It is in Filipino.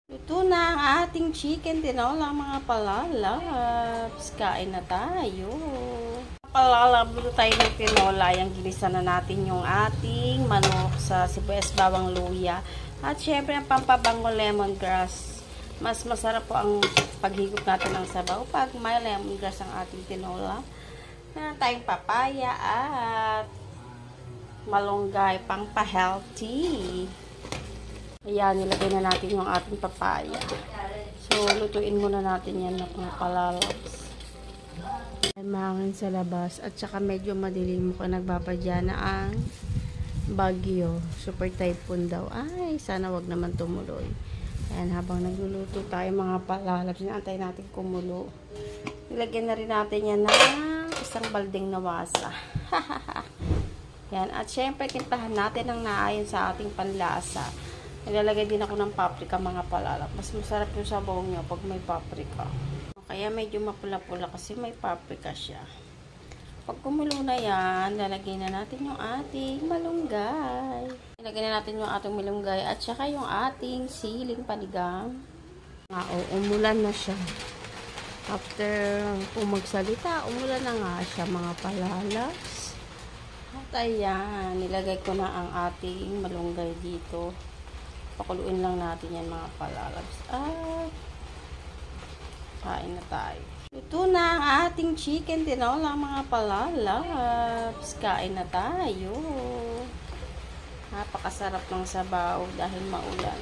Luto na ang ating chicken tinola mga palalabs. Kain na tayo. Palalab, luto tayo ng tinola. Yung gilisa na natin yung ating manok sa sibuyas, bawang, luya. At syempre ang pampabango lemongrass. Mas masarap po ang paghigop natin ng sabaw pag may lemongrass ang ating tinola. Meron tayong papaya at malunggay pang pa-healthy. Ayan, nilagay na natin yung ating papaya. So, lutuin muna natin yan mga palalabs. Ay, mahangin sa labas. At saka medyo madilim mo nagbapadya na ang bagyo. Super typhoon daw. Ay, sana wag naman tumuloy. Ayan, habang nagluluto tayo mga palalabs, inaantay natin kumulo. Nilagyan na rin natin yan ng isang balding na wasa. Yan. At syempre, kintahan natin ang naayon sa ating panlasa. Nilalagay din ako ng paprika mga palalap. Mas masarap yung sabaw niya pag may paprika. Kaya medyo mapula-pula kasi may paprika siya. Pag kumulo na yan, lalagay na natin yung ating malunggay. Ilagay na natin yung ating malunggay at saka yung ating siling panigang. Umulan na siya. After kung magsalita, umulan na nga siya mga palalabs. At ayan, nilagay ko na ang ating malunggay dito. Pakuluin lang natin yan mga palalabs. At kain na tayo. Luto na ang ating chicken tinola mga palalabs. Kain na tayo. Napakasarap ng sabaw dahil maulan.